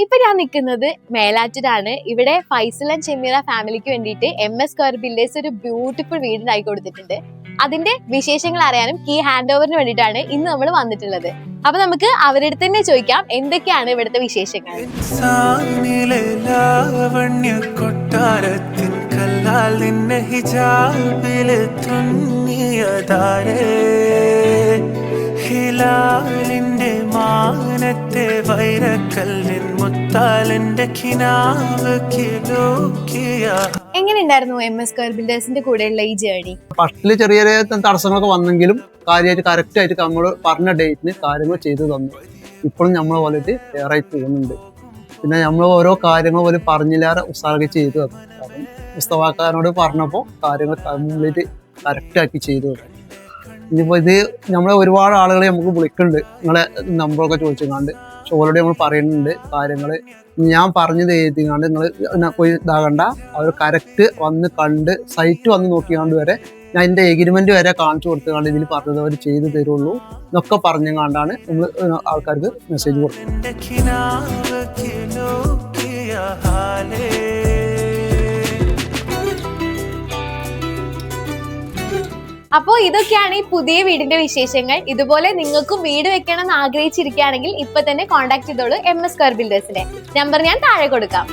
ഇപ്പൊ ഞാൻ നിൽക്കുന്നത് മേലാറ്റൂരാണ്. ഇവിടെ ഫൈസൽ ആൻഡ് ഷമീറ ഫാമിലിക്ക് വേണ്ടിയിട്ട് MS സ്ക്വയർ ബിൽഡേഴ്സ് ഒരു ബ്യൂട്ടിഫുൾ വീടുണ്ടാക്കി കൊടുത്തിട്ടുണ്ട്. അതിന്റെ വിശേഷങ്ങൾ അറിയാനും കീ ഹാൻഡ് ഓവറിന് വേണ്ടിയിട്ടാണ് ഇന്ന് നമ്മൾ വന്നിട്ടുള്ളത്. അപ്പൊ നമുക്ക് അവരുടെ അടുത്ത് തന്നെ ചോദിക്കാം എന്തൊക്കെയാണ് ഇവിടുത്തെ വിശേഷങ്ങൾ. ഹിലാലിന്റെ മാനത്തെ വൈരക്കല്ലിൻ മുത്താലിന്റെ കിനാവ് കിലോക്കിയ. എങ്ങനെയുണ്ടായിരുന്നു MS സ്ക്വയർ ബിൽഡേഴ്സിന്റെ കൂടെയുള്ള ഈ ജേർണി? ഫസ്റ്റില് ചെറിയ ചെറിയ തടസ്സങ്ങളൊക്കെ വന്നെങ്കിലും കാര്യമായിട്ട് കറക്റ്റ് ആയിട്ട് നമ്മൾ പറഞ്ഞ ഡേറ്റിന് കാര്യങ്ങൾ ചെയ്തു തന്നു. ഇപ്പോഴും നമ്മളെ പോലെ ക്ലിയർ ആയി പോകുന്നുണ്ട്. പിന്നെ നമ്മൾ ഓരോ കാര്യങ്ങൾ പോലെ പറഞ്ഞില്ലാതെ ഉത്സാഹം ചെയ്തു തന്നു. കാരണം പുസ്തകക്കാരനോട് പറഞ്ഞപ്പോൾ കാര്യങ്ങൾ കംപ്ലീറ്റ് കറക്റ്റാക്കി ചെയ്തു തന്നു. ഇനിയിപ്പോൾ ഇത് നമ്മളെ ഒരുപാട് ആളുകളെ നമുക്ക് വിളിക്കുന്നുണ്ട്, നിങ്ങളെ നമ്പറൊക്കെ ചോദിച്ചുകൊണ്ട്. പക്ഷെ ഓൾറെഡി നമ്മൾ പറയുന്നുണ്ട് കാര്യങ്ങൾ. ഞാൻ പറഞ്ഞത് എഴുതിങ്ങാണ്ട് നിങ്ങൾ പോയി ഇതാകണ്ട, അവർ കറക്റ്റ് വന്ന് കണ്ട് സൈറ്റ് വന്ന് നോക്കിയാണ്ട് വരെ ഞാൻ എൻ്റെ എഗ്രിമെന്റ് വരെ കാണിച്ചു കൊടുത്തുകൊണ്ട് ഇതിൽ പറഞ്ഞത് അവർ ചെയ്തു തരുള്ളൂ എന്നൊക്കെ പറഞ്ഞുകൊണ്ടാണ് നമ്മൾ ആൾക്കാർക്ക് മെസ്സേജ് കൊടുക്കുന്നത്. അപ്പോൾ ഇതൊക്കെയാണ് ഈ പുതിയ വീടിന്റെ വിശേഷങ്ങൾ. ഇതുപോലെ നിങ്ങൾക്കും വീട് വെക്കണം എന്ന് ആഗ്രഹിച്ചിരിക്കുകയാണെങ്കിൽ ഇപ്പൊ തന്നെ കോൺടാക്ട് ചെയ്തോളൂ MS സ്ക്വയർ ബിൽഡേഴ്സിന്റെ നമ്പർ ഞാൻ താഴെ കൊടുക്കാം.